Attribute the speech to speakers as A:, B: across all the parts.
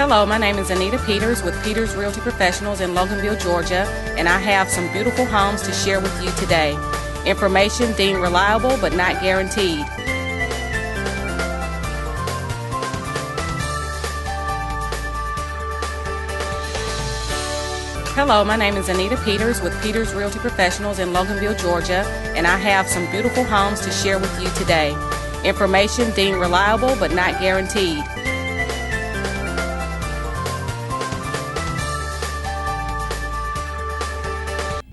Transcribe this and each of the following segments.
A: Hello, my name is Anita Peters with Peters Realty Professionals in Loganville, Georgia, and I have some beautiful homes to share with you today. Information deemed reliable but not guaranteed. Hello, my name is Anita Peters with Peters Realty Professionals in Loganville, Georgia, and I have some beautiful homes to share with you today. Information deemed reliable but not guaranteed.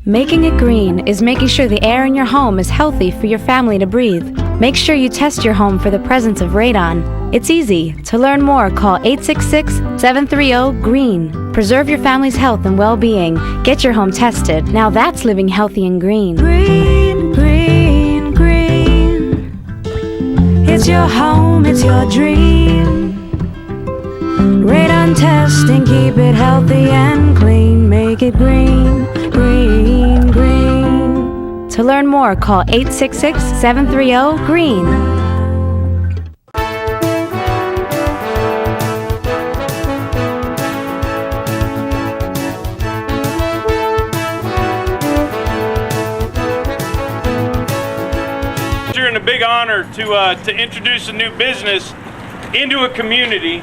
B: Making it green is making sure the air in your home is healthy for your family to breathe. Make sure you test your home for the presence of radon. It's easy. To learn more, call 866-730-GREEN. Preserve your family's health and well-being. Get your home tested. Now that's living healthy and green.
C: Green, green, green. It's your home, it's your dream. Radon testing, keep it healthy and clean. Make it green, green, green.
B: To learn more, call 866-730-GREEN.
D: And a big honor to introduce a new business into a community.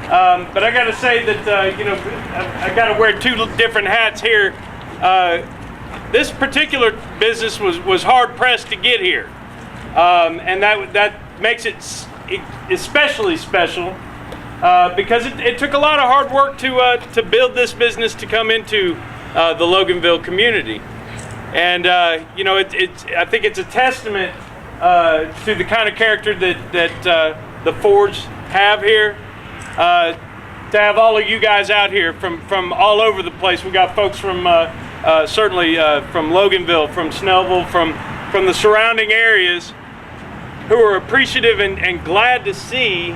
D: But I got to say that I got to wear two different hats here. This particular business was hard pressed to get here, and that makes it especially special because it took a lot of hard work to build this business to come into the Loganville community, and I think it's a testament to the kind of character that the Fords have here. To have all of you guys out here from all over the place. We got folks from certainly from Loganville, from Snellville, from the surrounding areas who are appreciative and glad to see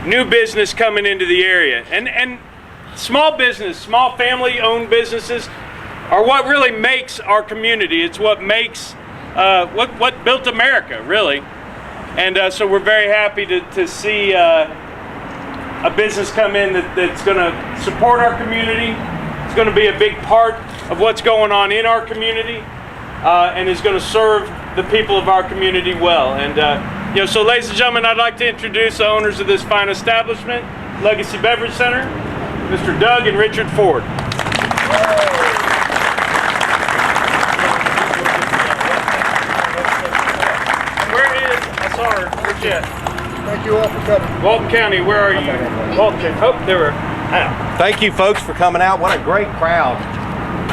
D: new business coming into the area. And small business, small family-owned businesses are what really makes our community. It's what makes what built America, really. And so we're very happy to see a business come in that's going to support our community. It's going to be a big part of what's going on in our community, and is going to serve the people of our community well. And so, ladies and gentlemen, I'd like to introduce the owners of this fine establishment, Legacy Beverage Center, Mr. Doug and Richard Ford.
E: Thank you all for coming.
D: Walton County, where are you? Walton County. Oh, there were.
E: Thank you folks for coming out. What a great crowd.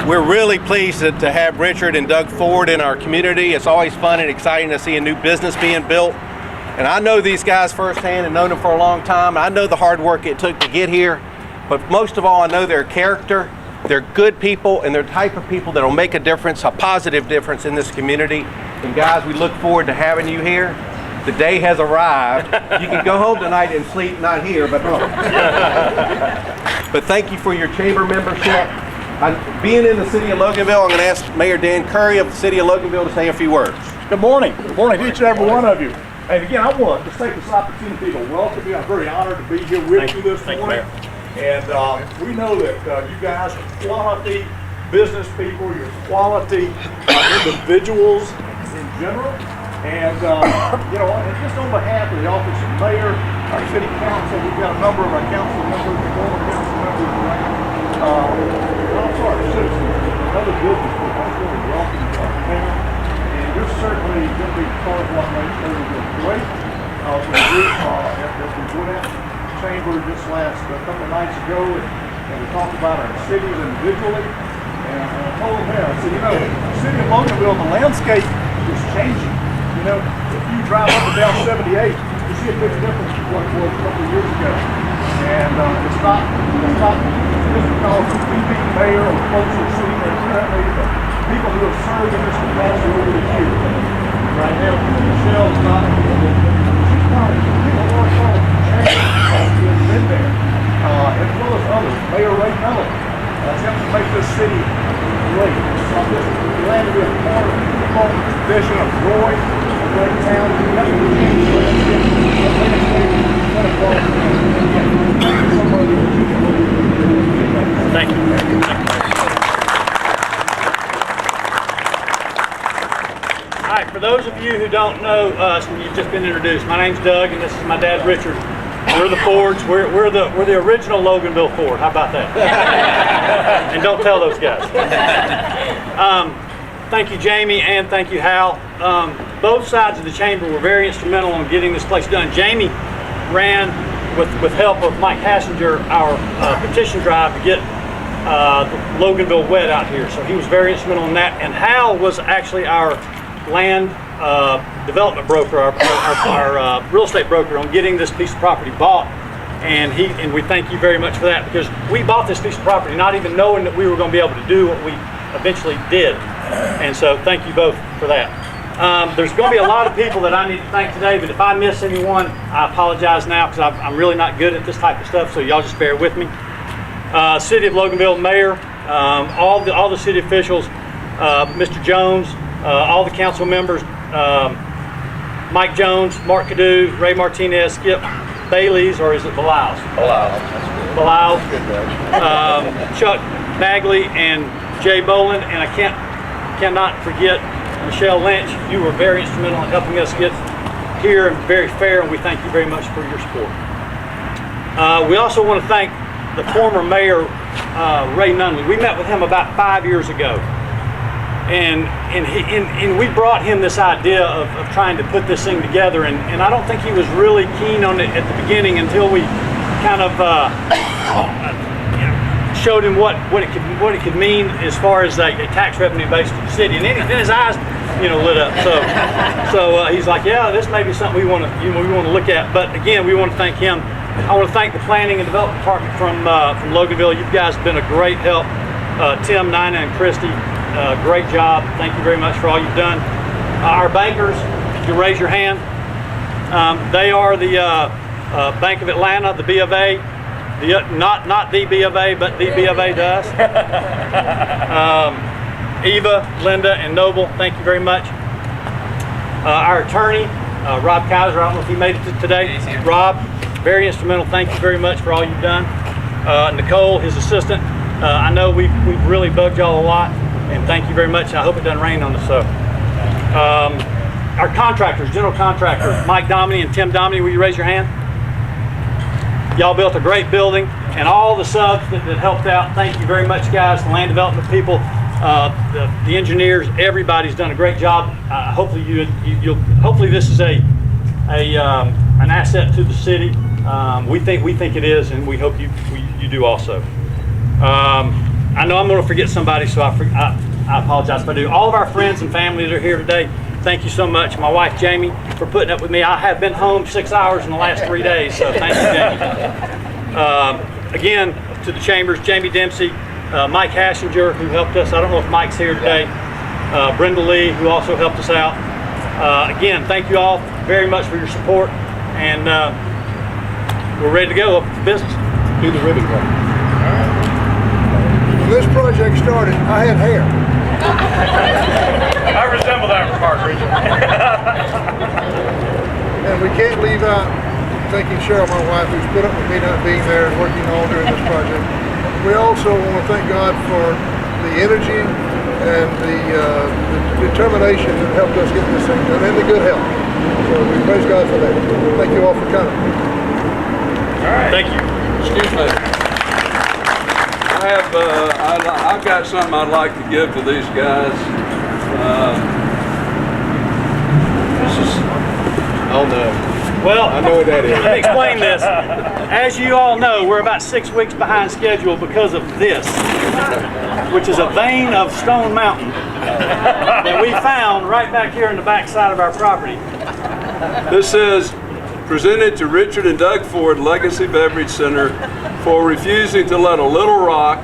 E: We're really pleased to have Richard and Doug Ford in our community. It's always fun and exciting to see a new business being built. And I know these guys firsthand and known them for a long time. I know the hard work it took to get here. But most of all, I know their character. They're good people, and they're the type of people that will make a difference, a positive difference in this community. And guys, we look forward to having you here. The day has arrived. You can go home tonight and sleep, not here, but home. But thank you for your chamber membership. Being in the city of Loganville, I'm going to ask Mayor Dan Curry of the city of Loganville to say a few words.
F: Good morning. Good morning to each and every one of you. And again, I want to take this opportunity to welcome you. I'm very honored to be here with you this morning. And we know that you guys are quality business people. You're quality individuals in general. And, and just on behalf of the office of mayor, our city council, we've got a number of our council members and former council members around. Also our citizens, other business people, I just want to welcome you here. And you're certainly going to be part of what makes Loganville great. We went out to the chamber just a couple of nights ago, and we talked about our cities individually. And I told them there, I said, the city of Loganville, the landscape is changing. If you drive up and down 78, you see a big difference from what it was a couple of years ago. And it's not just because of me being mayor or folks who are sitting there currently, but people who have served in this capacity over the years. Right now, Michelle is not, she's not, people are called Chad, who's been there, as well as others. Mayor Ray Mellon has helped to make this city great. So I'm just glad to be a part of the long tradition of Roy. Great town.
G: who don't know us, and you've just been introduced, my name's Doug, and this is my dad, Richard. We're the Fords. We're the original Loganville Ford. How about that? And don't tell those guys. Thank you, Jamie, and thank you, Hal. Both sides of the chamber were very instrumental in getting this place done. Jamie ran with help of Mike Hassinger our petition drive to get Loganville wet out here. So he was very instrumental in that. And Hal was actually our land development broker, our real estate broker on getting this piece of property bought. And we thank you very much for that, because we bought this piece of property not even knowing that we were going to be able to do what we eventually did. And so thank you both for that. There's going to be a lot of people that I need to thank today, but if I miss anyone, I apologize now, because I'm really not good at this type of stuff, so y'all just bear with me. City of Loganville Mayor, all the city officials, Mr. Jones, all the council members, Mike Jones, Mark Cadu, Ray Martinez, Skip Bailey's, or is it Bilal's? Bilal's. Chuck Bagley and Jay Boland, and I cannot forget Michelle Lynch. You were very instrumental in helping us get here, and very fair, and we thank you very much for your support. We also want to thank the former mayor, Ray Nunley. We met with him about 5 years ago, and we brought him this idea of trying to put this thing together, and I don't think he was really keen on it at the beginning until we kind of showed him what it could mean as far as a tax revenue base for the city, and then his eyes lit up. So he's like, yeah, this may be something we want to look at. But again, we want to thank him. I want to thank the planning and development department from Loganville. You guys have been a great help. Tim, Nina, and Christy, great job. Thank you very much for all you've done. Our bankers, if you raise your hand, they are the Bank of Atlanta, the B of A. Not the B of A, but the B of A to us. Eva, Linda, and Noble, thank you very much. Our attorney, Rob Kaiser, I don't know if he made it today. Rob, very instrumental. Thank you very much for all you've done. Nicole, his assistant. I know we've really bugged y'all a lot, and thank you very much. I hope it doesn't rain on us. So, our contractors, general contractors, Mike Dominy and Tim Dominy, will you raise your hand? Y'all built a great building, and all the subs that helped out, thank you very much, guys. The land development people, the engineers, everybody's done a great job. Hopefully hopefully this is an asset to the city. We think it is, and we hope you do also. I know I'm going to forget somebody, so I apologize if I do. All of our friends and family that are here today, thank you so much. My wife, Jamie, for putting up with me. I have been home 6 hours in the last 3 days, so thank you, Jamie. Again, to the chambers, Jamie Dempsey, Mike Hassinger, who helped us. I don't know if Mike's here today. Brenda Lee, who also helped us out. Again, thank you all very much for your support, and we're ready to go up to business.
F: Do the ribbon cutting. When this project started, I had hair.
D: I resemble that remark, Richard.
F: And we can't leave out thanking Cheryl, my wife, who's put up with me not being there and working all during this project. We also want to thank God for the energy and the determination that helped us get this thing done, and the good health. So we praise God for that. Thank you all for coming.
D: All right. Thank you.
H: Excuse me. I've got something I'd like to give to these guys.
E: Oh no.
G: Well,
E: I know what that is.
G: Let me explain this. As you all know, we're about 6 weeks behind schedule because of this, which is a vein of Stone Mountain that we found right back here in the back side of our property.
H: This is presented to Richard and Doug Ford Legacy Beverage Center for refusing to let a little rock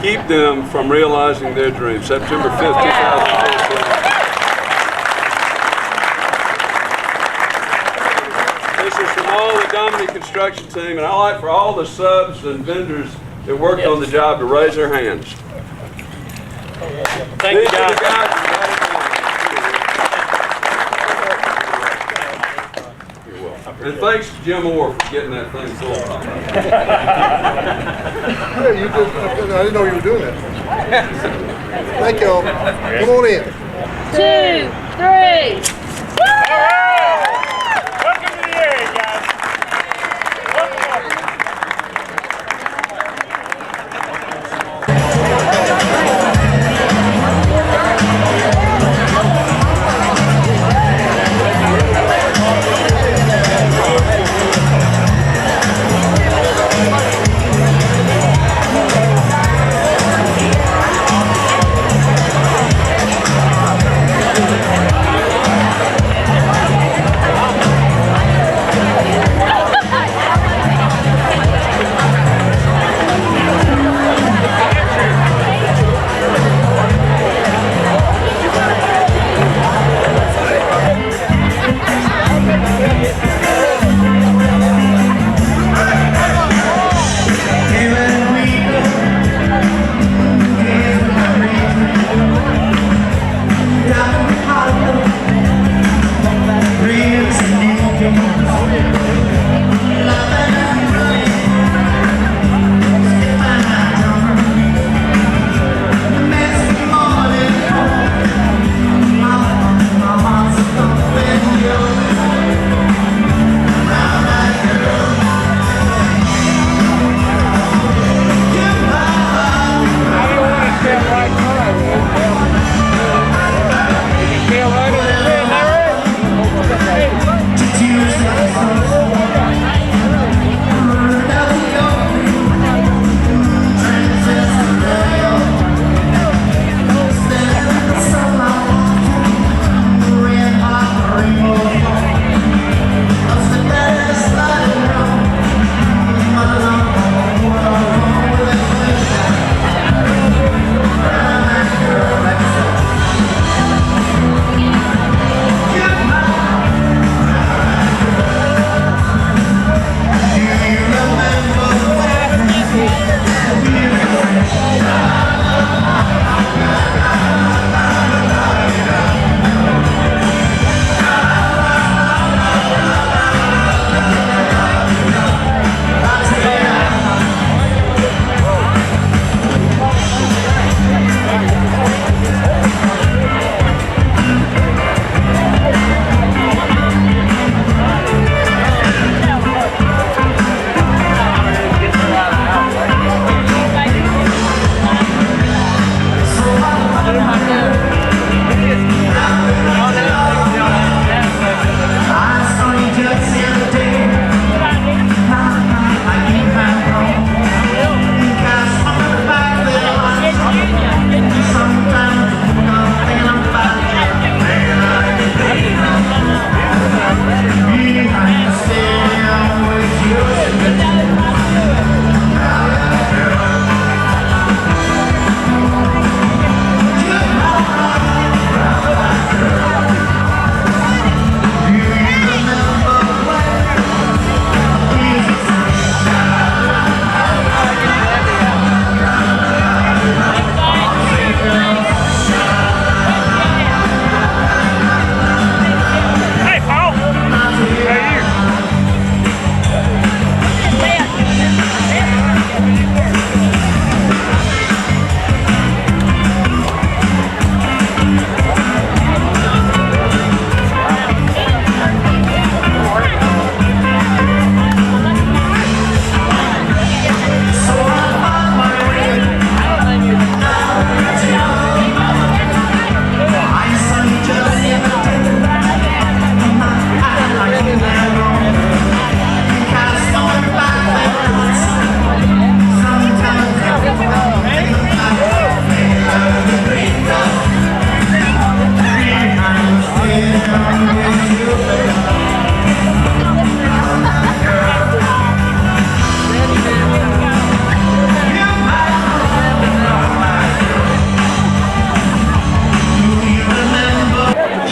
H: keep them from realizing their dream. September 5th, 2014. This is from all the Dominic construction team, and I'd like for all the subs and vendors that worked on the job to raise their hands.
G: Thank you, guys.
H: And thanks to Jim Orr for getting that thing full.
F: Yeah, you did. I didn't know you were doing that. Thank y'all. Come on in.
I: 2, 3. Woo!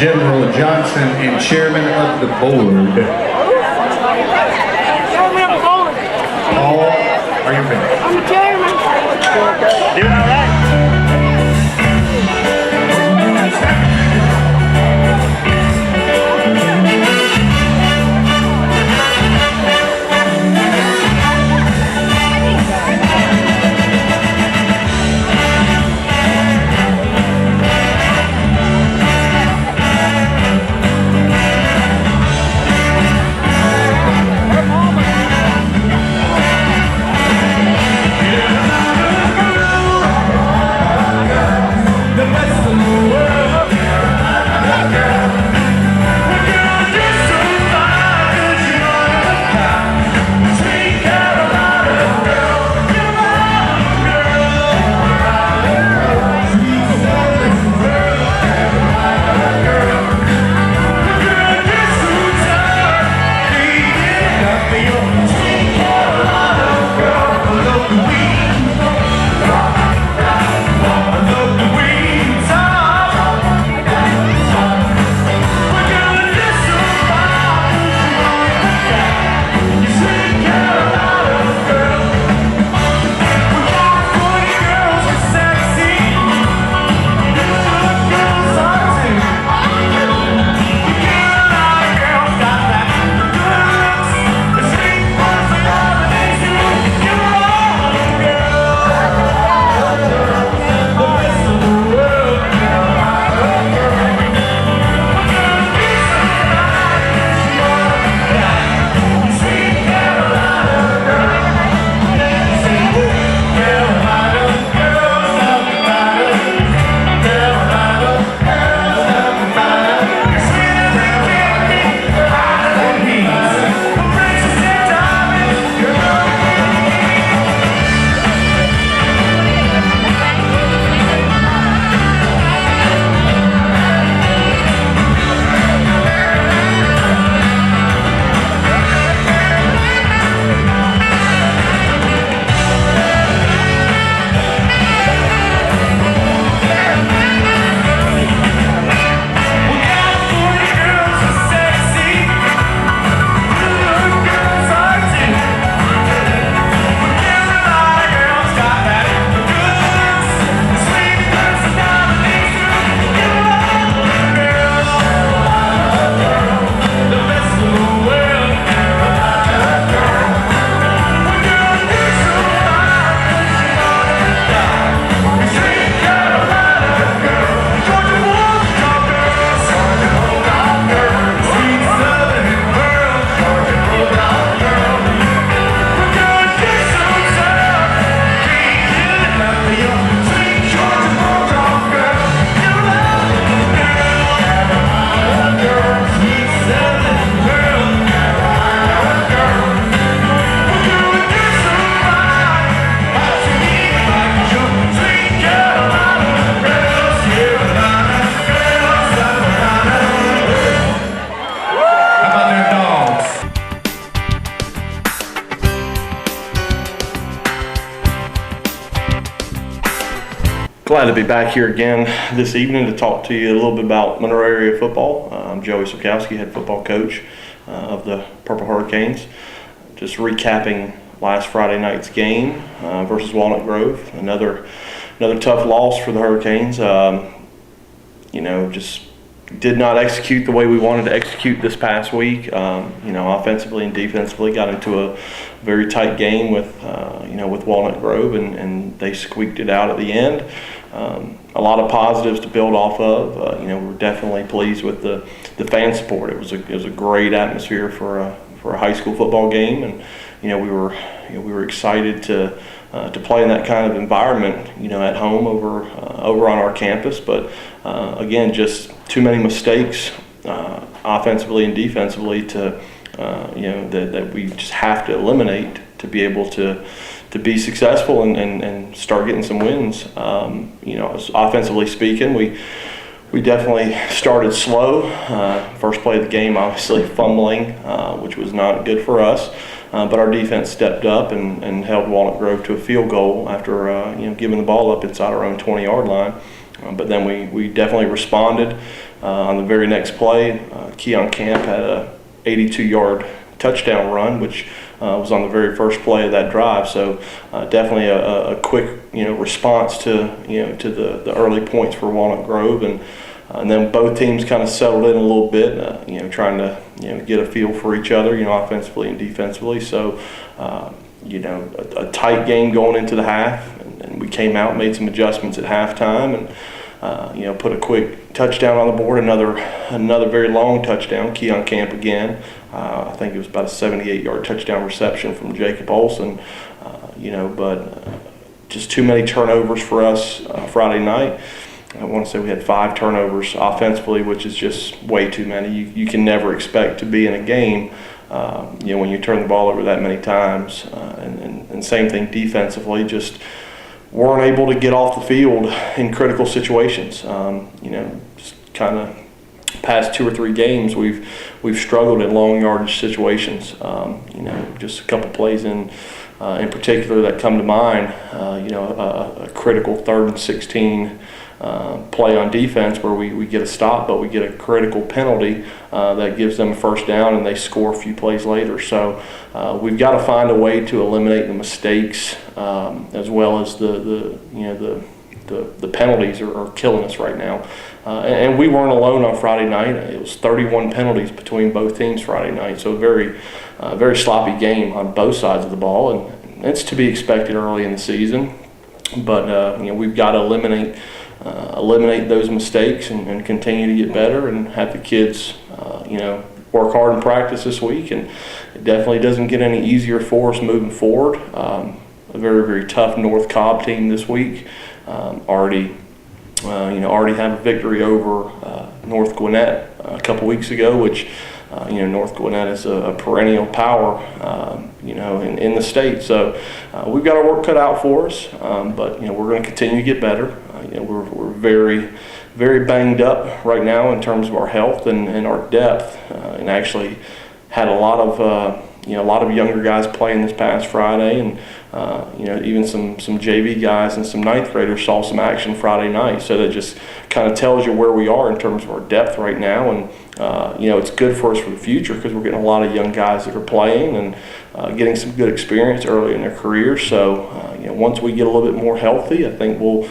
I: General Johnson, and Chairman of the Board. Paul, are you finished?
J: I'm the chairman.
D: Doing all right?
K: Glad to be back here again this evening to talk to you a little bit about Monroe area football. I'm Joey Sokowski, head football coach of the Purple Hurricanes. Just recapping last Friday night's game versus Walnut Grove. Another tough loss for the Hurricanes. Just did not execute the way we wanted to execute this past week. Offensively and defensively got into a very tight game with Walnut Grove, and they squeaked it out at the end. A lot of positives to build off of. We're definitely pleased with the fan support. It was a great atmosphere for a high school football game, and we were excited to play in that kind of environment, at home over on our campus. But again, just too many mistakes offensively and defensively that we just have to eliminate to be able to be successful and start getting some wins. Offensively speaking, we definitely started slow. First play of the game, obviously fumbling, which was not good for us. But our defense stepped up and held Walnut Grove to a field goal after giving the ball up inside our own 20-yard line. But then we definitely responded. on the very next play, Keon Camp had a 82-yard touchdown run, which was on the very first play of that drive. So definitely a quick response to to the early points for Walnut Grove, and then both teams kind of settled in a little bit, trying to get a feel for each other, offensively and defensively. So a tight game going into the half, and we came out, made some adjustments at halftime, and put a quick touchdown on the board. Another very long touchdown, Keon Camp again. I think it was about a 78-yard touchdown reception from Jacob Olson. But just too many turnovers for us Friday night. I want to say we had 5 turnovers offensively, which is just way too many. You can never expect to be in a game, when you turn the ball over that many times. And same thing defensively, just weren't able to get off the field in critical situations. Just kind of past 2 or 3 games, we've struggled in long yardage situations. Just a couple plays in particular that come to mind. A critical 3rd and 16 play on defense where we get a stop, but we get a critical penalty that gives them a first down, and they score a few plays later. So we've got to find a way to eliminate the mistakes, as well as the penalties are killing us right now. And we weren't alone on Friday night. It was 31 penalties between both teams Friday night, so a very sloppy game on both sides of the ball, and it's to be expected early in the season. But we've got to eliminate those mistakes and continue to get better and have the kids work hard in practice this week. And it definitely doesn't get any easier for us moving forward. A very, very tough North Cobb team this week. Already have a victory over North Gwinnett a couple weeks ago, which North Gwinnett is a perennial power, in the state. So we've got our work cut out for us, but we're going to continue to get better. We're very, very banged up right now in terms of our health and our depth, and actually had a lot of younger guys playing this past Friday, and even some JV guys and some 9th graders saw some action Friday night. So that just kind of tells you where we are in terms of our depth right now, and it's good for us for the future because we're getting a lot of young guys that are playing and getting some good experience early in their careers. So once we get a little bit more healthy, I think we'll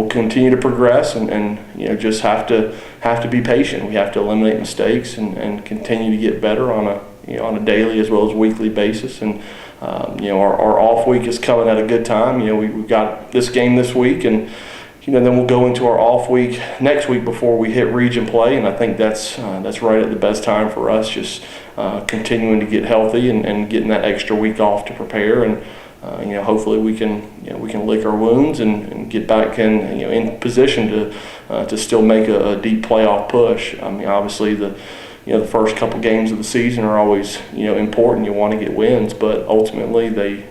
K: continue to progress and just have to be patient. We have to eliminate mistakes and continue to get better on a daily as well as weekly basis. And our off week is coming at a good time. We've got this game this week, and then we'll go into our off week next week before we hit region play. And I think that's right at the best time for us, just continuing to get healthy and getting that extra week off to prepare. And hopefully we can lick our wounds and get back in position to still make a deep playoff push. I mean, obviously the first couple games of the season are always important. You want to get wins, but ultimately they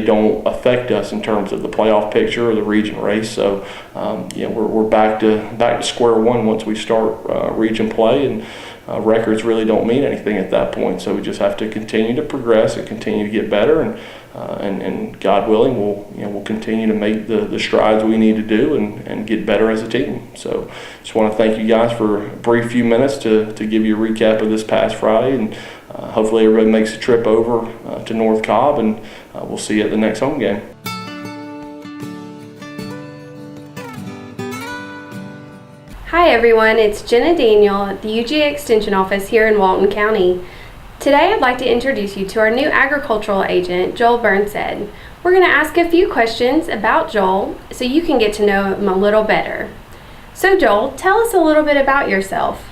K: don't affect us in terms of the playoff picture or the region race. So we're back to square one once we start region play, and records really don't mean anything at that point. So we just have to continue to progress and continue to get better, and God willing, we'll continue to make the strides we need to do and get better as a team. So just want to thank you guys for a brief few minutes to give you a recap of this past Friday, and hopefully everybody makes a trip over to North Cobb, and we'll see you at the next home game.
L: Hi everyone, it's Jenna Daniel at the UGA Extension Office here in Walton County. Today I'd like to introduce you to our new agricultural agent, Joel Burnsed. We're going to ask a few questions about Joel so you can get to know him a little better. So Joel, tell us a little bit about yourself.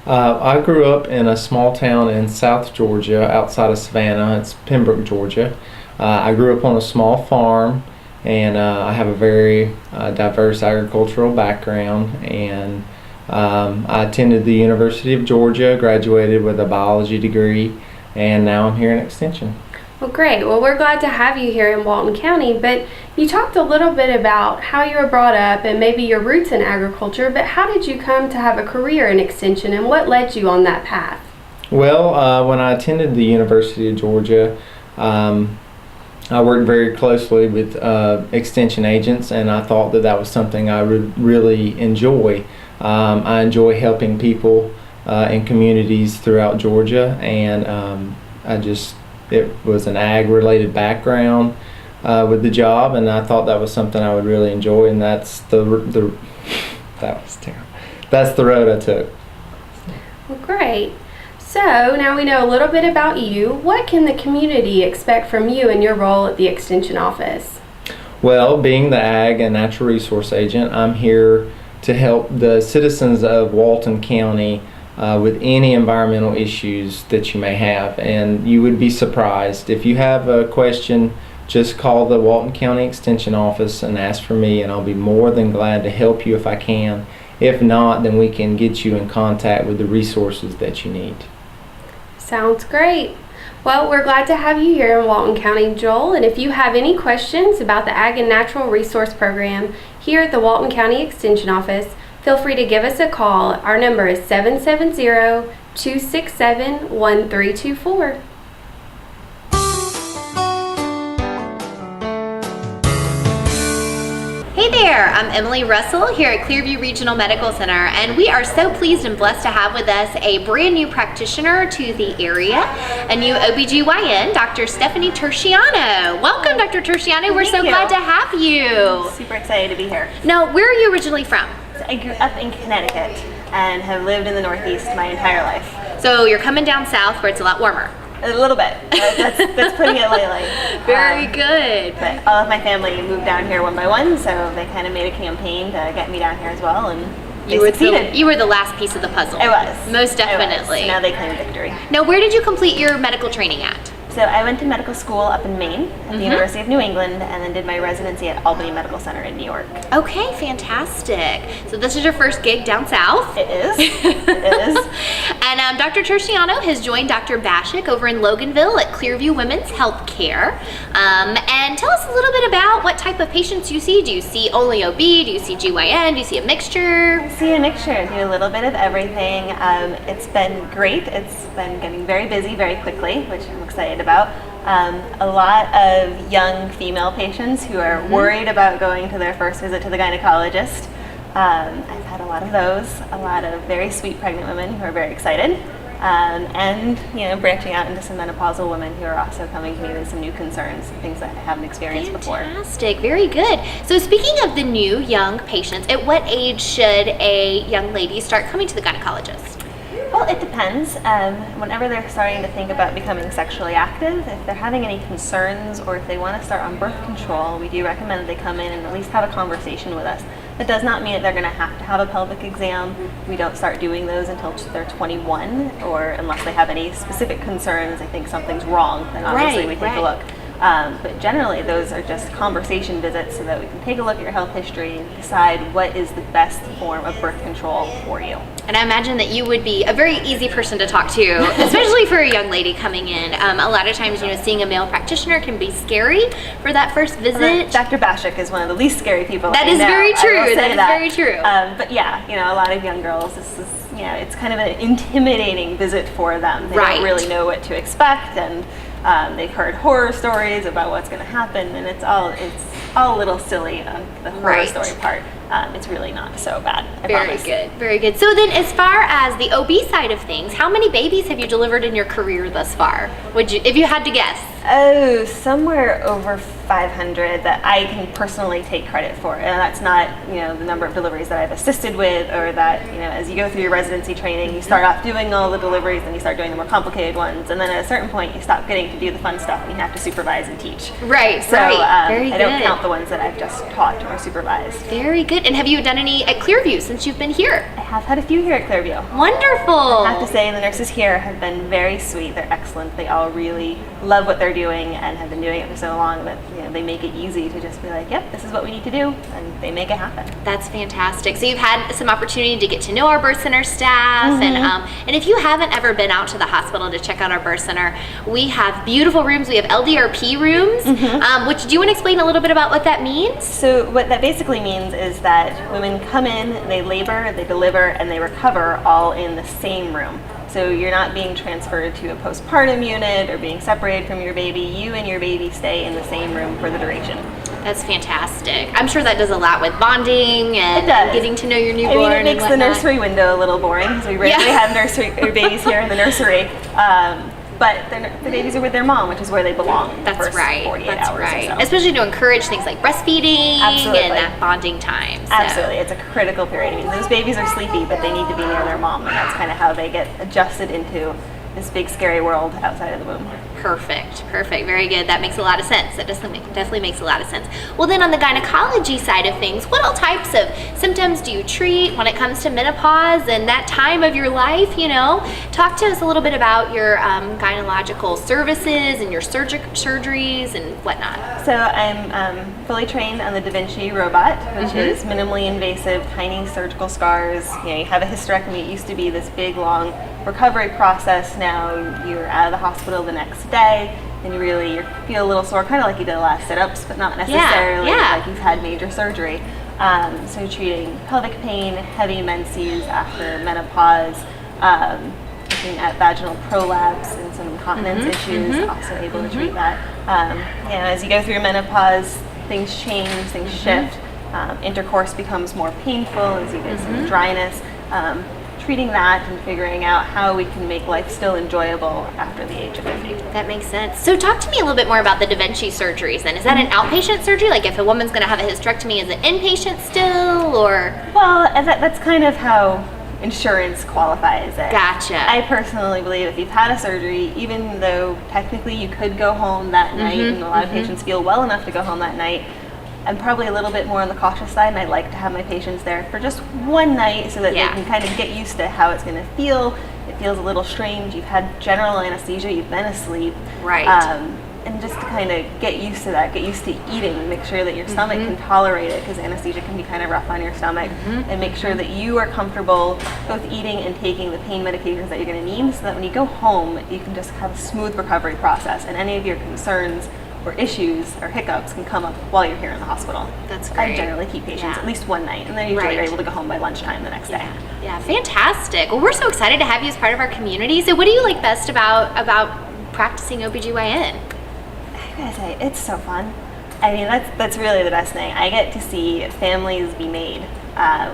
M: I grew up in a small town in South Georgia outside of Savannah. It's Pembroke, Georgia. I grew up on a small farm, and I have a very diverse agricultural background, and I attended the University of Georgia, graduated with a biology degree, and now I'm here in Extension.
L: Well, great. Well, we're glad to have you here in Walton County, but you talked a little bit about how you were brought up and maybe your roots in agriculture, but how did you come to have a career in Extension, and what led you on that path?
M: Well, when I attended the University of Georgia, I worked very closely with extension agents, and I thought that that was something I would really enjoy. I enjoy helping people in communities throughout Georgia, and it was an ag-related background with the job, and I thought that was something I would really enjoy, and that's that was terrible. That's the road I took.
L: Well, great. So now we know a little bit about you. What can the community expect from you in your role at the Extension Office?
M: Well, being the Ag and Natural Resource Agent, I'm here to help the citizens of Walton County with any environmental issues that you may have. And you would be surprised. If you have a question, just call the Walton County Extension Office and ask for me, and I'll be more than glad to help you if I can. If not, then we can get you in contact with the resources that you need.
L: Sounds great. Well, we're glad to have you here in Walton County, Joel. And if you have any questions about the Ag and Natural Resource Program here at the Walton County Extension Office, feel free to give us a call. Our number is 770-267-1324.
N: Hey there, I'm Emily Russell here at Clearview Regional Medical Center, and we are so pleased and blessed to have with us a brand new practitioner to the area, a new OBGYN, Dr. Stephanie Terciano. Welcome, Dr. Terciano. We're so glad to have you.
O: Super excited to be here.
N: Now, where are you originally from?
O: So I grew up in Connecticut and have lived in the Northeast my entire life.
N: So you're coming down south where it's a lot warmer.
O: A little bit. That's putting it lightly.
N: Very good.
O: But all of my family moved down here one by one, so they kind of made a campaign to get me down here as well, and they succeeded.
N: You were the last piece of the puzzle.
O: I was.
N: Most definitely.
O: So now they claim victory.
N: Now, where did you complete your medical training at?
O: So I went to medical school up in Maine at the University of New England, and then did my residency at Albany Medical Center in New York.
N: Okay, fantastic. So this is your first gig down south.
O: It is. It is.
N: And Dr. Terciano has joined Dr. Bashik over in Loganville at Clearview Women's Health Care. And tell us a little bit about what type of patients you see. Do you see only OB? Do you see GYN? Do you see a mixture?
O: I see a mixture. I do a little bit of everything. It's been great. It's been getting very busy very quickly, which I'm excited about. A lot of young female patients who are worried about going to their first visit to the gynecologist. I've had a lot of those, a lot of very sweet pregnant women who are very excited, and branching out into some menopausal women who are also coming to me with some new concerns and things that I haven't experienced before.
N: Fantastic, very good. So speaking of the new young patients, at what age should a young lady start coming to the gynecologist?
O: Well, it depends. Whenever they're starting to think about becoming sexually active, if they're having any concerns or if they want to start on birth control, we do recommend that they come in and at least have a conversation with us. That does not mean that they're going to have a pelvic exam. We don't start doing those until they're 21, or unless they have any specific concerns, I think something's wrong, then obviously we take a look. But generally, those are just conversation visits so that we can take a look at your health history and decide what is the best form of birth control for you.
N: And I imagine that you would be a very easy person to talk to, especially for a young lady coming in. A lot of times, seeing a male practitioner can be scary for that first visit.
O: Dr. Bashik is one of the least scary people
N: That is very true. That is very true.
O: But yeah, a lot of young girls, this is, it's kind of an intimidating visit for them. They don't really know what to expect, and they've heard horror stories about what's going to happen, and it's all a little silly on the horror story part. It's really not so bad, I promise.
N: Very good. So then, as far as the OB side of things, how many babies have you delivered in your career thus far? If you had to guess?
O: Oh, somewhere over 500 that I can personally take credit for, and that's not the number of deliveries that I've assisted with, or that as you go through your residency training, you start off doing all the deliveries, and you start doing the more complicated ones, and then at a certain point, you stop getting to do the fun stuff, and you have to supervise and teach.
N: Right.
O: So
N: Very
O: I don't count the ones that I've just taught or supervised.
N: Very good. And have you done any at Clearview since you've been here?
O: I have had a few here at Clearview.
N: Wonderful.
O: I have to say, the nurses here have been very sweet. They're excellent. They all really love what they're doing and have been doing it for so long that they make it easy to just be like, yep, this is what we need to do, and they make it happen.
N: That's fantastic. So you've had some opportunity to get to know our birth center staff, and if you haven't ever been out to the hospital to check out our birth center, we have beautiful rooms. We have LDRP rooms, which, do you want to explain a little bit about what that means?
O: So what that basically means is that women come in, they labor, they deliver, and they recover all in the same room. So you're not being transferred to a postpartum unit or being separated from your baby. You and your baby stay in the same room for the duration.
N: That's fantastic. I'm sure that does a lot with bonding and getting to know your newborn.
O: I mean, it makes the nursery window a little boring because we rarely have nursery or babies here in the nursery. But the babies are with their mom, which is where they belong.
N: That's
O: the first
N: right.
O: 48
N: That's
O: hours
N: right.
O: or so.
N: Especially to encourage things like breastfeeding
O: Absolutely.
N: and that bonding time. So.
O: Absolutely, it's a critical period. I mean, those babies are sleepy, but they need to be near their mom, and that's kind of how they get adjusted into this big scary world outside of the womb.
N: Perfect. Very good. That makes a lot of sense. That definitely makes a lot of sense. Well, then on the gynecology side of things, what all types of symptoms do you treat when it comes to menopause and that time of your life? You know, talk to us a little bit about your gynecological services and your surgeries and whatnot.
O: So I'm fully trained on the Da Vinci robot, which is minimally invasive, tiny surgical scars. You know, you have a hysterectomy. It used to be this big, long recovery process. Now you're out of the hospital the next day, and you feel a little sore, kind of like you did the last sit-ups, but not necessarily like you've had major surgery. So treating pelvic pain, heavy menses after menopause, looking at vaginal prolapse and some incontinence issues, also able to treat that. You know, as you go through menopause, things change, things shift. Intercourse becomes more painful as you get some dryness. Treating that and figuring out how we can make life still enjoyable after the age of 50.
N: That makes sense. So talk to me a little bit more about the Da Vinci surgeries then. Is that an outpatient surgery? Like if a woman's going to have a hysterectomy, is it inpatient still, or?
O: Well, that's kind of how insurance qualifies it.
N: Gotcha.
O: I personally believe if you've had a surgery, even though technically you could go home that night, and a lot of patients feel well enough to go home that night, I'm probably a little bit more on the cautious side, and I like to have my patients there for just one night so that they can kind of get used to how it's going to feel. It feels a little strange. You've had general anesthesia, you've been asleep.
N: Right.
O: And just to kind of get used to that, get used to eating, make sure that your stomach can tolerate it, because anesthesia can be kind of rough on your stomach, and make sure that you are comfortable both eating and taking the pain medications that you're going to need, so that when you go home, you can just have a smooth recovery process, and any of your concerns or issues or hiccups can come up while you're here in the hospital.
N: That's great.
O: I generally keep patients at least one night, and then usually you're able to go home by lunchtime the next day.
N: Yeah, fantastic. Well, we're so excited to have you as part of our community. So what do you like best about practicing OBGYN?
O: I gotta say, it's so fun. I mean, that's really the best thing. I get to see families be made,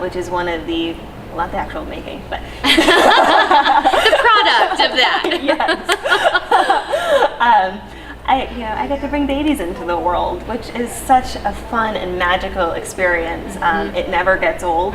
O: which is one of the, well, not the actual making, but
N: the product of that.
O: Yes. I get to bring babies into the world, which is such a fun and magical experience. It never gets old.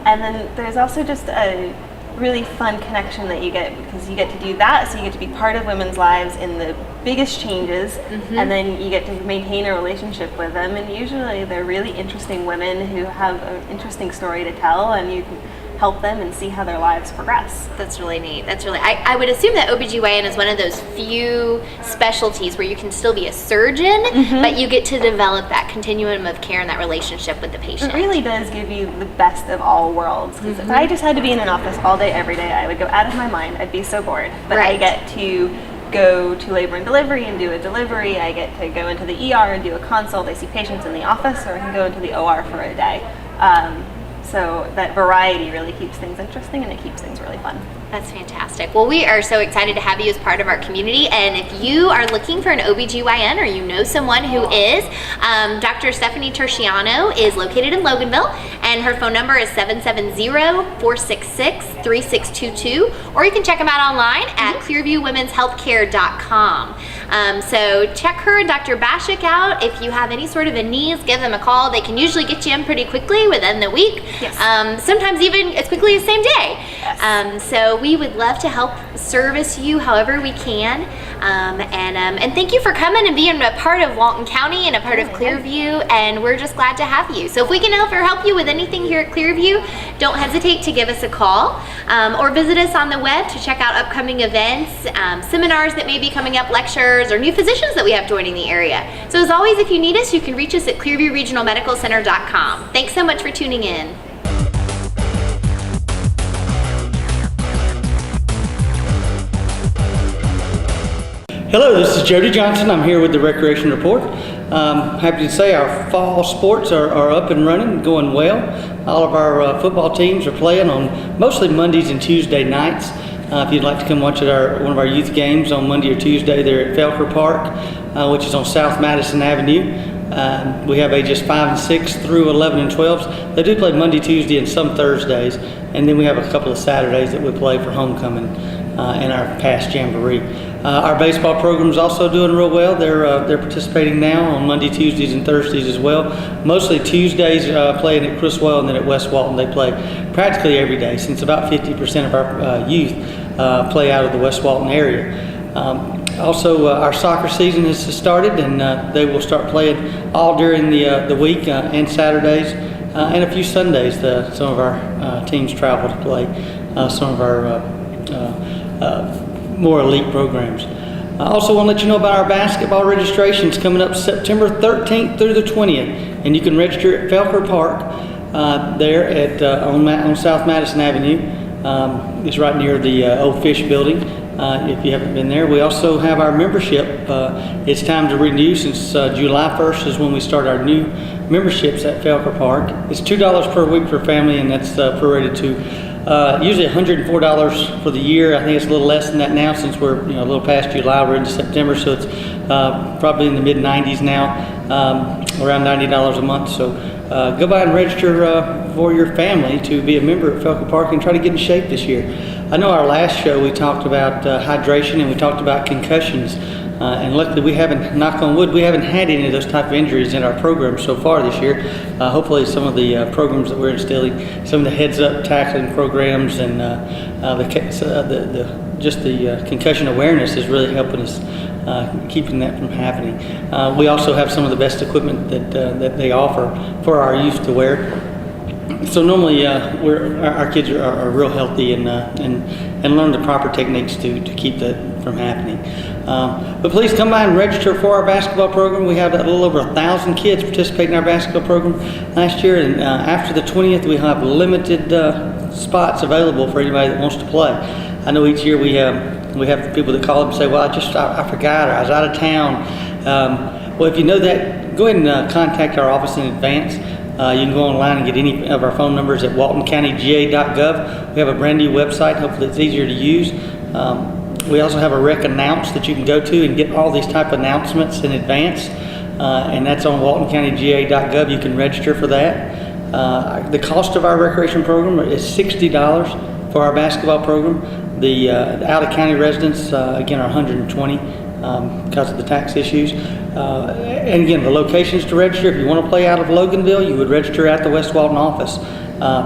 O: And then there's also just a really fun connection that you get, because you get to do that, so you get to be part of women's lives in the biggest changes, and then you get to maintain a relationship with them, and usually they're really interesting women who have an interesting story to tell, and you can help them and see how their lives progress.
N: That's really neat. I would assume that OBGYN is one of those few specialties where you can still be a surgeon, but you get to develop that continuum of care and that relationship with the patient.
O: It really does give you the best of all worlds. Because if I just had to be in an office all day, every day, I would go out of my mind. I'd be so bored. But I get to go to labor and delivery and do a delivery. I get to go into the ER and do a consult. I see patients in the office, or I can go into the OR for a day. So that variety really keeps things interesting, and it keeps things really fun.
N: That's fantastic. Well, we are so excited to have you as part of our community. And if you are looking for an OBGYN, or you know someone who is, Dr. Stephanie Terciano is located in Loganville, and her phone number is 770-466-3622, or you can check them out online at clearviewwomenshealthcare.com. So check her and Dr. Bashik out. If you have any sort of a needs, give them a call. They can usually get you in pretty quickly within the week.
O: Yes.
N: Sometimes even as quickly as same day.
O: Yes.
N: So we would love to help service you however we can. And thank you for coming and being a part of Walton County and a part of Clearview, and we're just glad to have you. So if we can help you with anything here at Clearview, don't hesitate to give us a call, or visit us on the web to check out upcoming events, seminars that may be coming up, lectures, or new physicians that we have joining the area. So as always, if you need us, you can reach us at clearviewregionalmedicalcenter.com. Thanks so much for tuning in.
P: Hello, this is Jody Johnson. I'm here with the Recreation Report. Happy to say our fall sports are up and running, going well. All of our football teams are playing on mostly Mondays and Tuesday nights. If you'd like to come watch one of our youth games on Monday or Tuesday, they're at Felker Park, which is on South Madison Avenue. We have ages 5 and 6 through 11 and 12s. They do play Monday, Tuesday, and some Thursdays, and then we have a couple of Saturdays that we play for homecoming and our past jamboree. Our baseball program is also doing real well. They're participating now on Monday, Tuesdays, and Thursdays as well. Mostly Tuesdays playing at Criswell, and then at West Walton they play practically every day, since about 50% of our youth play out of the West Walton area. Also, our soccer season has started, and they will start playing all during the week and Saturdays and a few Sundays. Some of our teams travel to play some of our more elite programs. I also want to let you know about our basketball registrations coming up September 13th through the 20th, and you can register at Felker Park there at on South Madison Avenue. It's right near the old Fish building. If you haven't been there, we also have our membership. It's time to renew, since July 1st is when we start our new memberships at Felker Park. It's $2 per week for family, and that's prorated to usually $104 for the year. I think it's a little less than that now, since we're a little past July. We're into September, so it's probably in the mid 90s now, around $90 a month. So go by and register for your family to be a member at Felker Park and try to get in shape this year. I know our last show we talked about hydration, and we talked about concussions. And luckily we haven't, knock on wood, we haven't had any of those type of injuries in our program so far this year. Hopefully some of the programs that we're instilling, some of the heads-up tackling programs, and just the concussion awareness is really helping us keeping that from happening. We also have some of the best equipment that they offer for our youth to wear. So normally our kids are real healthy and learn the proper techniques to keep that from happening. But please come by and register for our basketball program. We had a little over 1,000 kids participate in our basketball program last year, and after the 20th we have limited spots available for anybody that wants to play. I know each year we have people that call up and say, well, I forgot, or I was out of town. Well, if you know that, go ahead and contact our office in advance. You can go online and get any of our phone numbers at waltoncountyga.gov. We have a brand new website. Hopefully it's easier to use. We also have a rec announce that you can go to and get all these type of announcements in advance. And that's on waltoncountyga.gov. You can register for that. The cost of our recreation program is $60 for our basketball program. The out-of-county residents, again, are $120 because of the tax issues. And again, the locations to register, if you want to play out of Loganville, you would register at the West Walton office.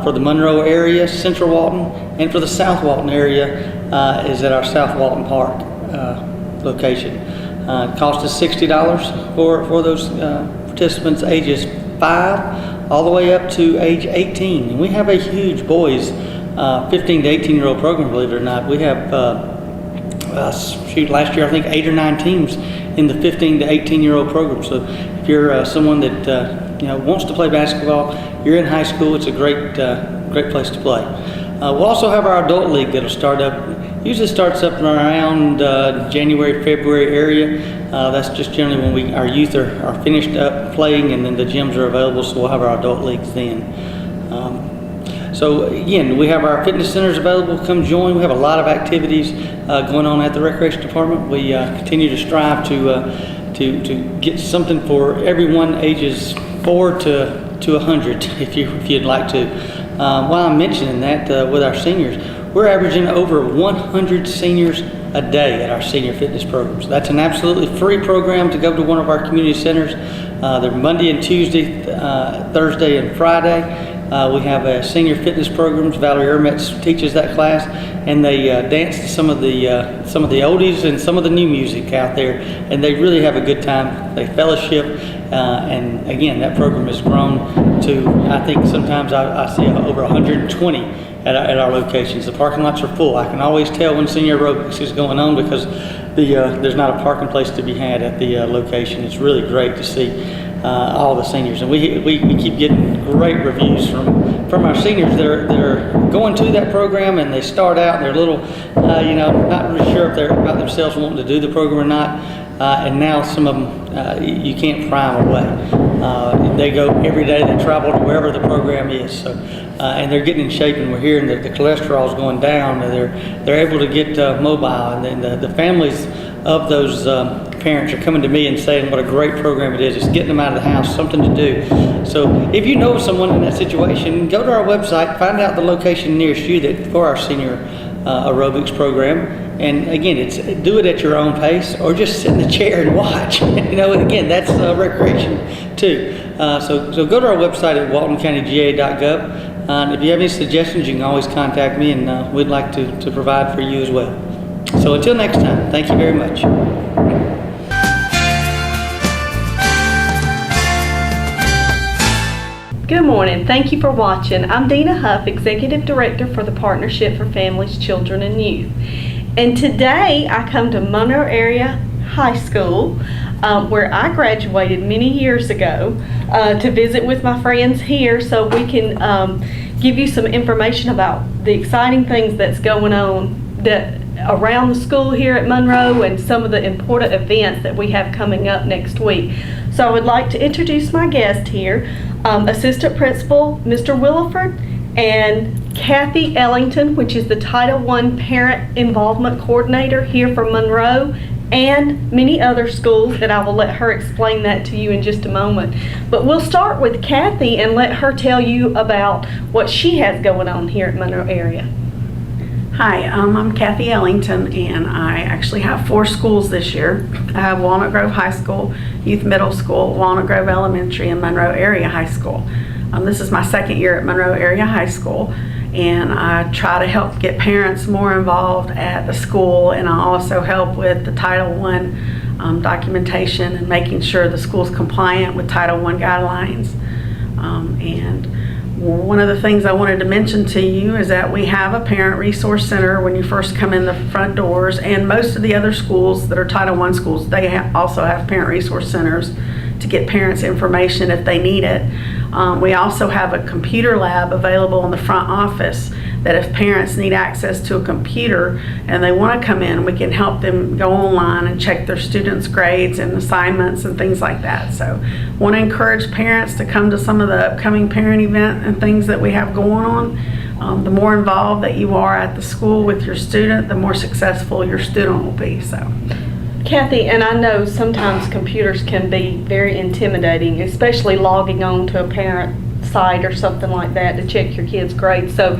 P: For the Monroe area, Central Walton, and for the South Walton area is at our South Walton Park location. It cost us $60 for those participants ages 5 all the way up to age 18. And we have a huge boys 15 to 18-year-old program, believe it or not. We have last year I think 8 or 9 teams in the 15 to 18-year-old program. So if you're someone that wants to play basketball, you're in high school, it's a great place to play. We'll also have our adult league that'll start up. Usually starts up around January, February area. That's just generally when our youth are finished up playing, and then the gyms are available, so we'll have our adult leagues then. So again, we have our fitness centers available. Come join. We have a lot of activities going on at the Recreation Department. We continue to strive to get something for everyone ages 4 to 100, if you'd like to. While I'm mentioning that, with our seniors, we're averaging over 100 seniors a day at our senior fitness programs. That's an absolutely free program to go to one of our community centers. They're Monday and Tuesday, Thursday and Friday. We have senior fitness programs. Valerie Ermetz teaches that class, and they dance to some of the oldies and some of the new music out there, and they really have a good time. They fellowship, and again, that program has grown to, I think sometimes I see over 120 at our locations. The parking lots are full. I can always tell when senior aerobics is going on because there's not a parking place to be had at the location. It's really great to see all the seniors, and we keep getting great reviews from our seniors that are going to that program, and they start out and they're a little not really sure if they're about themselves wanting to do the program or not, and now some of them you can't pry them away. They go every day. They travel to wherever the program is. So, and they're getting in shape, and we're hearing that the cholesterol is going down. And they're able to get mobile, and then the families of those parents are coming to me and saying what a great program it is. It's getting them out of the house, something to do. So if you know someone in that situation, go to our website, find out the location nearest you for our senior aerobics program. And again, it's do it at your own pace, or just sit in the chair and watch. Again, that's recreation too. So go to our website at waltoncountyga.gov. And if you have any suggestions, you can always contact me, and we'd like to provide for you as well. So until next time, thank you very much.
Q: Good morning. Thank you for watching. I'm Dina Huff, Executive Director for the Partnership for Families, Children, and Youth. And today I come to Monroe Area High School, where I graduated many years ago, to visit with my friends here so we can give you some information about the exciting things that's going on around the school here at Monroe and some of the important events that we have coming up next week. So I would like to introduce my guest here, Assistant Principal Mr. Williford, and Kathy Ellington, which is the Title I Parent Involvement Coordinator here for Monroe and many other schools, and I will let her explain that to you in just a moment. But we'll start with Kathy and let her tell you about what she has going on here at Monroe area.
R: Hi, I'm Kathy Ellington, and I actually have 4 schools this year. I have Walnut Grove High School, Youth Middle School, Walnut Grove Elementary, and Monroe Area High School. This is my 2nd year at Monroe Area High School, and I try to help get parents more involved at the school, and I also help with the Title I documentation and making sure the school's compliant with Title I guidelines. And one of the things I wanted to mention to you is that we have a parent resource center when you first come in the front doors, and most of the other schools that are Title I schools, they also have parent resource centers to get parents information if they need it. We also have a computer lab available in the front office that if parents need access to a computer and they want to come in, we can help them go online and check their students' grades and assignments and things like that. So I want to encourage parents to come to some of the upcoming parent event and things that we have going on. The more involved that you are at the school with your student, the more successful your student will be. So,
Q: Kathy, and I know sometimes computers can be very intimidating, especially logging on to a parent site or something like that to check your kid's grades. So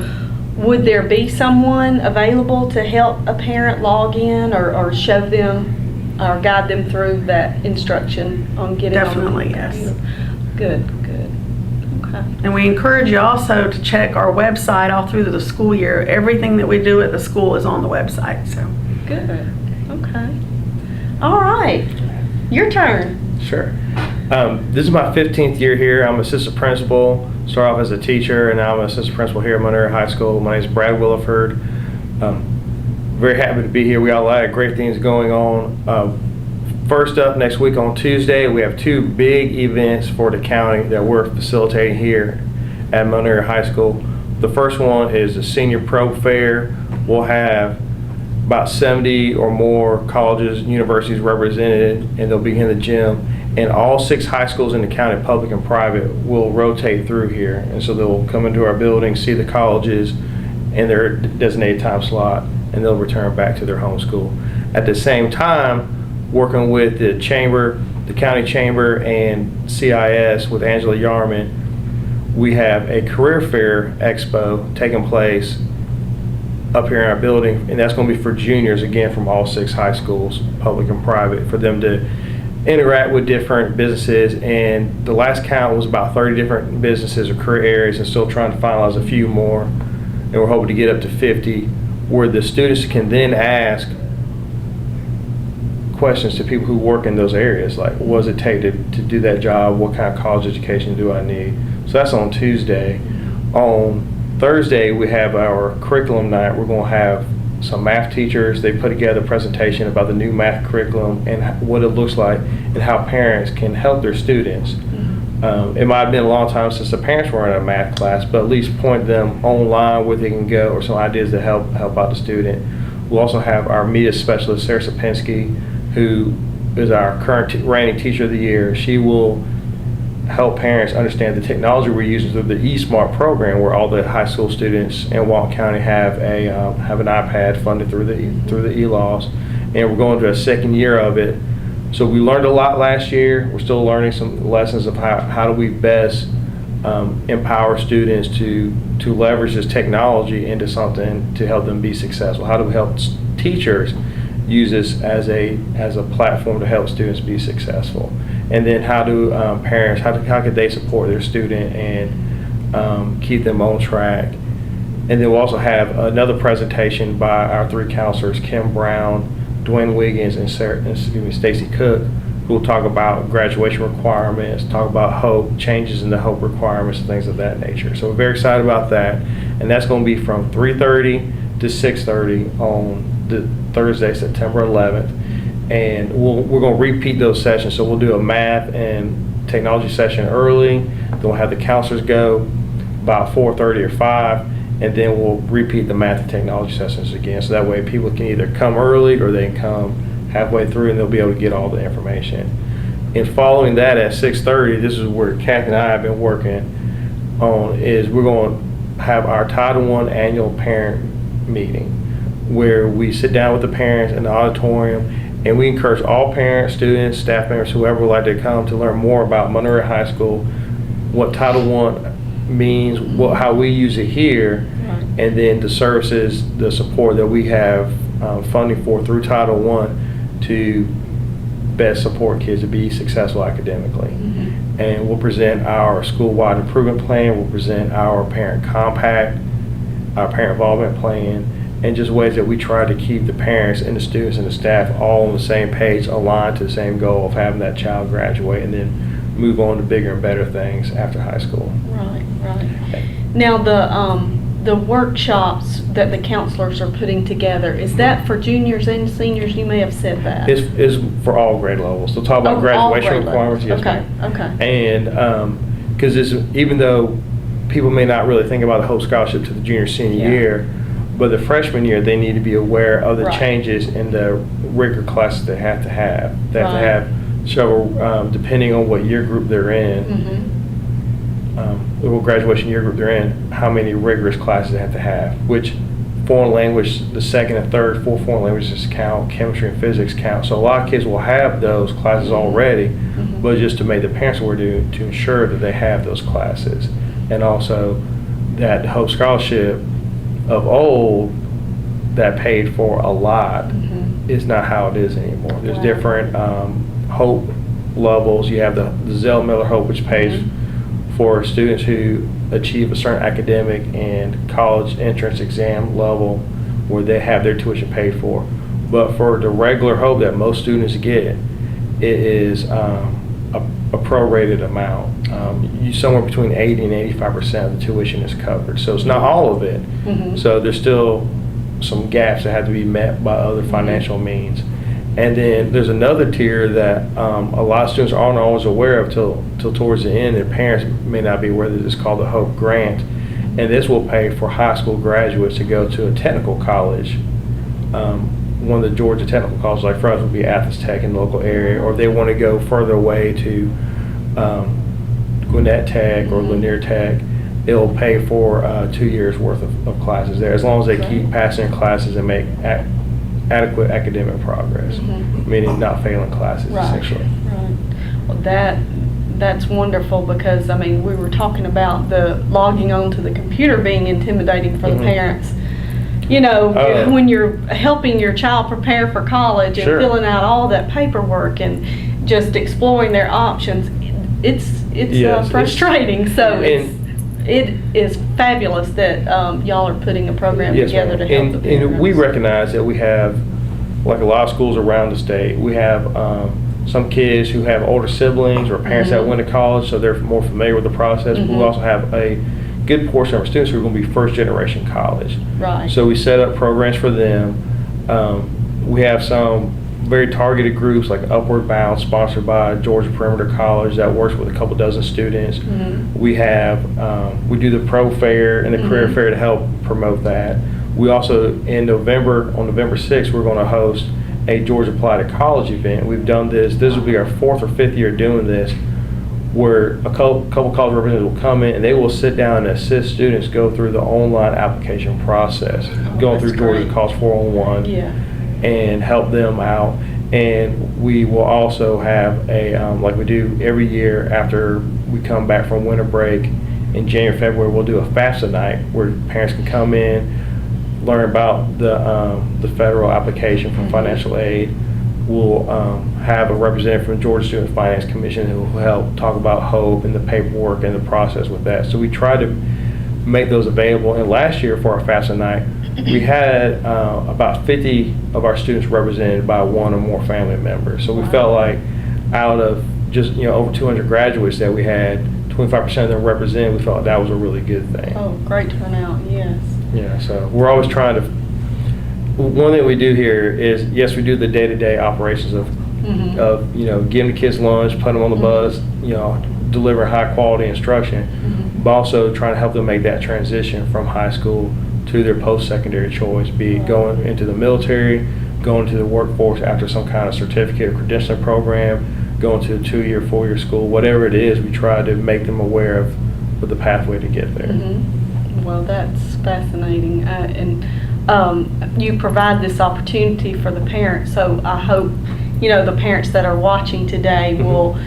Q: would there be someone available to help a parent log in or show them or guide them through that instruction on getting
R: definitely,
Q: on the
R: yes.
Q: Good. Okay.
R: And we encourage you also to check our website all through the school year. Everything that we do at the school is on the website. So
Q: good. Okay. All right. Your turn.
M: Sure. This is my 15th year here. I'm assistant principal. Started off as a teacher, and now I'm an assistant principal here at Monroe High School. My name is Brad Williford. Very happy to be here. We got a lot of great things going on. First up, next week on Tuesday, we have 2 big events for the county that we're facilitating here at Monroe High School. The first one is the Senior Pro Fair. We'll have about 70 or more colleges and universities represented, and they'll be in the gym. And all 6 high schools in the county, public and private, will rotate through here. And so they'll come into our building, see the colleges in their designated time slot, and they'll return back to their home school. At the same time, working with the chamber, the county chamber, and CIS with Angela Yarman, we have a career fair expo taking place up here in our building, and that's going to be for juniors, again, from all 6 high schools, public and private, for them to interact with different businesses. And the last count was about 30 different businesses or career areas, and still trying to finalize a few more, and we're hoping to get up to 50, where the students can then ask questions to people who work in those areas, like what does it take to do that job, what kind of college education do I need. So that's on Tuesday. On Thursday, we have our curriculum night. We're going to have some math teachers. They put together a presentation about the new math curriculum and what it looks like and how parents can help their students. It might have been a long time since the parents were in a math class, but at least point them online where they can go, or some ideas to help out the student. We'll also have our media specialist, Sarah Sapinski, who is our current reigning Teacher of the Year. She will help parents understand the technology we're using through the eSmart program, where all the high school students in Walton County have an iPad funded through the e-laws, and we're going to a second year of it. So we learned a lot last year. We're still learning some lessons of how do we best empower students to leverage this technology into something to help them be successful. How do we help teachers use this as a platform to help students be successful? And then how do parents, how could they support their student and keep them on track? And then we'll also have another presentation by our 3 counselors, Kim Brown, Dwayne Wiggins, and Stacy Cook, who will talk about graduation requirements, talk about hope, changes in the hope requirements, and things of that nature. So we're very excited about that. And that's going to be from 3:30 to 6:30 on the Thursday, September 11th. And we're going to repeat those sessions. So we'll do a math and technology session early. Then we'll have the counselors go about 4:30 or 5, and then we'll repeat the math and technology sessions again. So that way people can either come early or they can come halfway through, and they'll be able to get all the information. And following that at 6:30, this is where Kathy and I have been working on, is we're going to have our Title I annual parent meeting, where we sit down with the parents in the auditorium. And we encourage all parents, students, staff members, whoever would like to come to learn more about Monroe High School, what Title I means, how we use it here, and then the services, the support that we have funding for through Title I to best support kids to be successful academically. And we'll present our school-wide improvement plan, we'll present our parent compact, our parent involvement plan, and just ways that we try to keep the parents and the students and the staff all on the same page, aligned to the same goal of having that child graduate and then move on to bigger and better things after high school.
Q: Right. Now the workshops that the counselors are putting together, is that for juniors and seniors? You may have said that.
M: It's for all grade levels. So talk about graduation requirements. Yes,
Q: okay.
M: ma'am.
Q: Okay.
M: And because even though people may not really think about the Hope Scholarship to the junior senior year, but the freshman year, they need to be aware of the changes in the rigor classes they have to have. They have to have several, depending on what year group they're in, what graduation year group they're in, how many rigorous classes they have to have, which foreign language, the second and third, 4 foreign languages count, chemistry and physics count. So a lot of kids will have those classes already, but just to make the parents aware to ensure that they have those classes. And also that Hope Scholarship of old that paid for a lot is not how it is anymore. There's different hope levels. You have the Zell Miller Hope, which pays for students who achieve a certain academic and college entrance exam level where they have their tuition paid for. But for the regular Hope that most students get, it is a prorated amount. Somewhere between 80 and 85% of the tuition is covered. So it's not all of it. So there's still some gaps that have to be met by other financial means. And then there's another tier that a lot of students aren't always aware of till towards the end, and parents may not be aware that it's called the Hope Grant. And this will pay for high school graduates to go to a technical college. One of the Georgia technical colleges, like for us, would be Athens Tech in the local area, or if they want to go further away to Gwinnett Tech or Lanier Tech, it'll pay for 2 years worth of classes there, as long as they keep passing classes and make adequate academic progress, meaning not failing classes, essentially.
Q: Right. Well, that's wonderful, because I mean, we were talking about the logging on to the computer being intimidating for the parents. You know, when you're helping your child prepare for college and filling out all that paperwork and just exploring their options, it's frustrating. So it is fabulous that y'all are putting a program together to help the parents.
M: And we recognize that we have, like a lot of schools around the state, we have some kids who have older siblings or parents that went to college, so they're more familiar with the process. But we also have a good portion of our students who are going to be first generation college.
Q: Right.
M: So we set up programs for them. We have some very targeted groups like Upward Bound, sponsored by Georgia Perimeter College, that works with a couple dozen students. We have we do the Pro Fair and the Career Fair to help promote that. We also, in November, on November 6th, we're going to host a Georgia Applied to College event. We've done this. This will be our 4th or 5th year doing this, where a couple college representatives will come in and they will sit down and assist students go through the online application process, going through Georgia College 401, and help them out. And we will also have a, like we do every year after we come back from winter break in January, February, we'll do a FAFSA night where parents can come in, learn about the federal application for financial aid. We'll have a representative from the Georgia Student Finance Commission who will help talk about HOPE and the paperwork and the process with that. So we try to make those available. And last year for our FAFSA night, we had about 50 of our students represented by one or more family members. So we felt like out of just over 200 graduates that we had, 25% of them represented. We felt like that was a really good thing.
Q: Oh, great turnout, yes.
M: Yeah, so we're always trying to. One thing we do here is, yes, we do the day-to-day operations of giving the kids lunch, putting them on the bus, deliver high quality instruction, but also trying to help them make that transition from high school to their post-secondary choice, be it going into the military, going to the workforce after some kind of certificate or credentialing program, going to a 2-year, 4-year school, whatever it is, we try to make them aware of the pathway to get there.
Q: Well, that's fascinating. And you provide this opportunity for the parents, so I hope the parents that are watching today will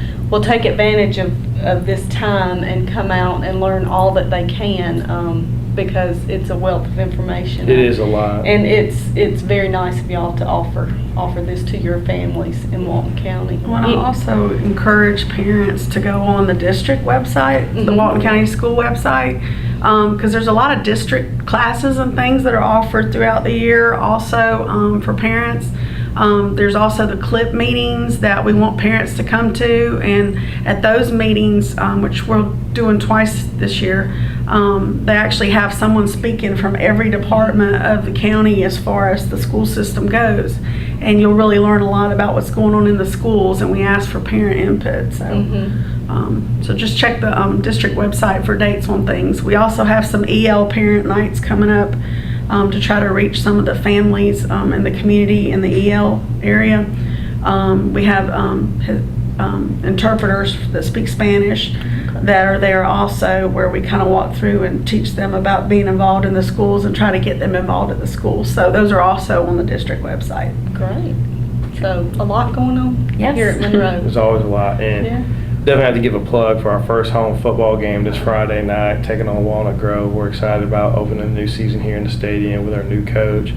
Q: take advantage of this time and come out and learn all that they can, because it's a wealth of information.
M: It is a lot,
Q: and it's very nice of y'all to offer this to your families in Walton County.
R: Well, I also encourage parents to go on the district website, the Walton County School website, because there's a lot of district classes and things that are offered throughout the year also for parents. There's also the CLIP meetings that we want parents to come to, and at those meetings, which we're doing twice this year, they actually have someone speaking from every department of the county as far as the school system goes, and you'll really learn a lot about what's going on in the schools, and we ask for parent input. So just check the district website for dates on things. We also have some EL parent nights coming up to try to reach some of the families in the community in the EL area. We have interpreters that speak Spanish that are there also, where we kind of walk through and teach them about being involved in the schools and try to get them involved in the schools. So those are also on the district website.
Q: Great. So a lot going on here at Monroe.
M: There's always a lot. And definitely have to give a plug for our first home football game this Friday night, taking on Walnut Grove. We're excited about opening a new season here in the stadium with our new coach.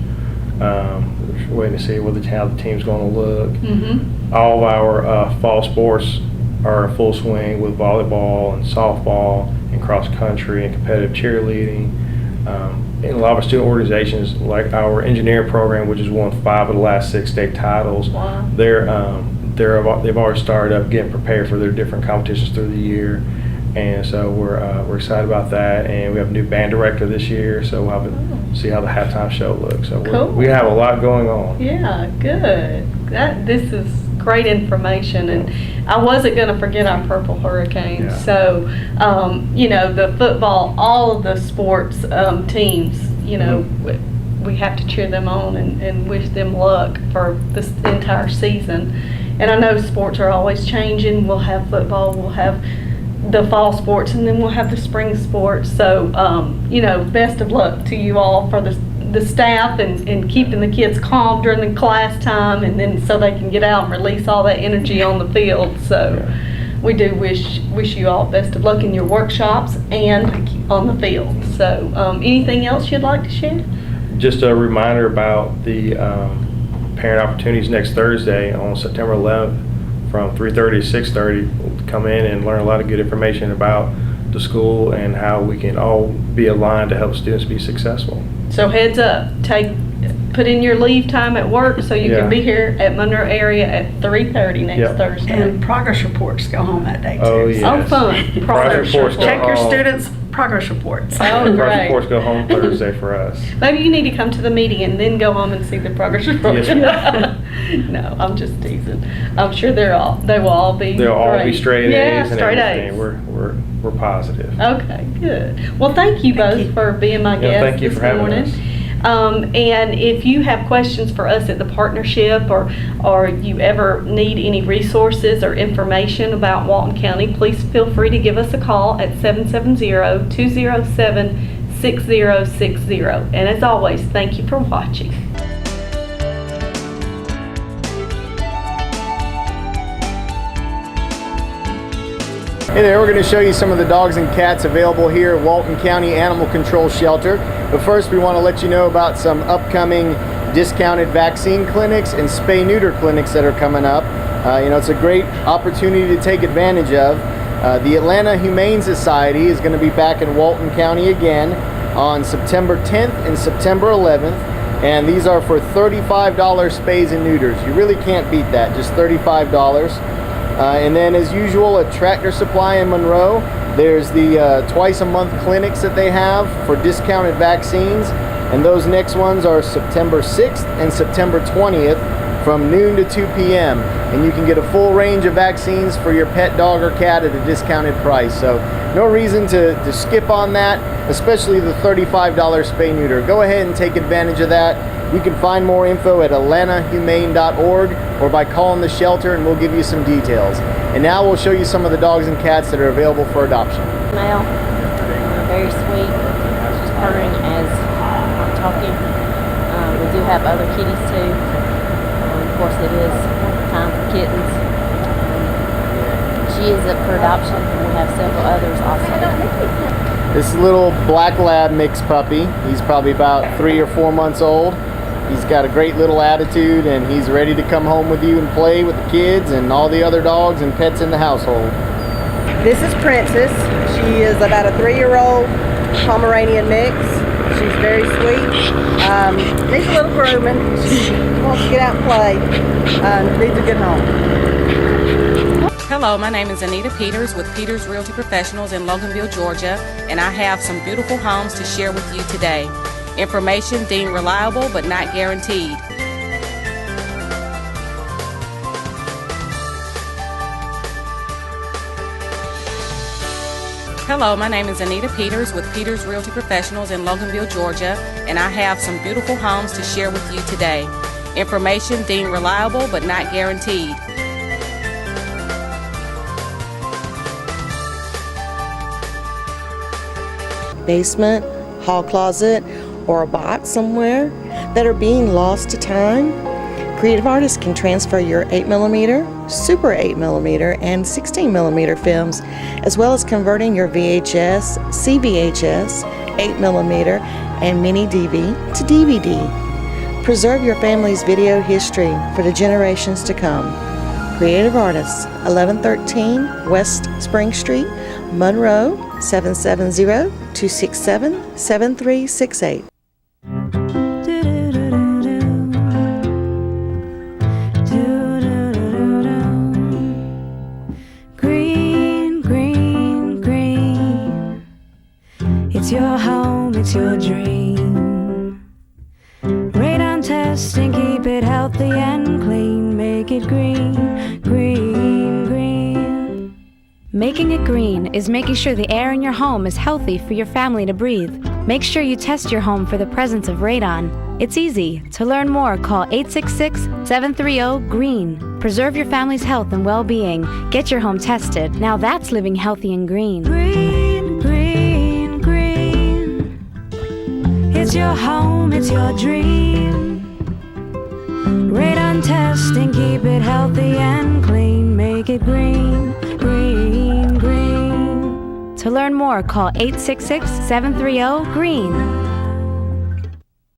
M: We're waiting to see how the team's going to look. All of our fall sports are in full swing with volleyball and softball and cross country and competitive cheerleading. And a lot of our student organizations, like our engineering program, which has won 5 of the last 6 state titles, they've already started up getting prepared for their different competitions through the year, and so we're excited about that. And we have a new band director this year, so we'll have to see how the halftime show looks. So we have a lot going on.
Q: Yeah, good. This is great information, and I wasn't going to forget our Purple Hurricanes. So the football, all of the sports teams, we have to cheer them on and wish them luck for this entire season. And I know sports are always changing. We'll have football, we'll have the fall sports, and then we'll have the spring sports. So, best of luck to you all for the staff and keeping the kids calm during the class time, and then so they can get out and release all that energy on the field. So we do wish you all best of luck in your workshops and on the field. So anything else you'd like to share?
M: Just a reminder about the parent opportunities next Thursday on September 11th from 3:30 to 6:30. Come in and learn a lot of good information about the school and how we can all be aligned to help students be successful.
Q: So heads up, put in your leave time at work so you can be here at Monroe area at 3:30 next Thursday.
R: And progress reports go home that day too.
M: Oh, yes.
Q: Oh, fun.
M: Progress reports
R: Check your students' progress reports.
Q: Oh, great.
M: Progress reports go home Thursday for us.
Q: Maybe you need to come to the meeting and then go home and see the progress reports.
M: Yes,
Q: No, I'm just teasing. I'm sure they will all be
M: They'll all be straight A's and
Q: straight
M: everything.
Q: A's.
M: We're positive.
Q: Okay, good. Well, thank you both for being my guests
M: Thank you
Q: this
M: for having
Q: morning.
M: us.
Q: And if you have questions for us at the partnership, or you ever need any resources or information about Walton County, please feel free to give us a call at 770-207-6060. And as always, thank you for watching.
S: Hey there, we're going to show you some of the dogs and cats available here at Walton County Animal Control Shelter. But first we want to let you know about some upcoming discounted vaccine clinics and spay-neuter clinics that are coming up. It's a great opportunity to take advantage of. The Atlanta Humane Society is going to be back in Walton County again on September 10th and September 11th. And these are for $35 spays and neuters. You really can't beat that, just $35. And then as usual at Tractor Supply in Monroe, there's the twice a month clinics that they have for discounted vaccines. And those next ones are September 6th and September 20th from noon to 2 p.m. And you can get a full range of vaccines for your pet dog or cat at a discounted price. So no reason to skip on that, especially the $35 spay neuter. Go ahead and take advantage of that. You can find more info at atlantahumane.org or by calling the shelter, and we'll give you some details. And now we'll show you some of the dogs and cats that are available for adoption.
T: Male, very sweet, she's purring as I'm talking. We do have other kitties too. Of course, it is time for kittens. She is up for adoption, and we have several others also.
S: This little black lab mix puppy, he's probably about 3 or 4 months old. He's got a great little attitude, and he's ready to come home with you and play with the kids and all the other dogs and pets in the household.
U: This is Princess. She is about a 3-year-old Pomeranian mix. She's very sweet. Needs a little grooming. She wants to get out and play. Needs a good home.
A: Hello, my name is Anita Peters with Peters Realty Professionals in Loganville, Georgia, and I have some beautiful homes to share with you today. Information deemed reliable but not guaranteed. Hello, my name is Anita Peters with Peters Realty Professionals in Loganville, Georgia, and I have some beautiful homes to share with you today. Information deemed reliable but not guaranteed.
V: Basement, hall closet, or a box somewhere that are being lost to time? Creative artists can transfer your 8mm, Super 8mm, and 16mm films, as well as converting your VHS, CVHS, 8mm, and mini DV to DVD. Preserve your family's video history for the generations to come. Creative Artists, 1113 West Spring Street, Monroe, 770-267-7368.
C: Green, green, green. It's your home, it's your dream. Radon test and keep it healthy and clean. Make it green, green, green.
B: Making it green is making sure the air in your home is healthy for your family to breathe. Make sure you test your home for the presence of radon. It's easy. To learn more, call 866-730-GREEN. Preserve your family's health and well-being. Get your home tested. Now that's living healthy and green.
C: Green, green, green. It's your home, it's your dream. Radon test and keep it healthy and clean. Make it green, green, green.
B: To learn more, call 866-730-GREEN.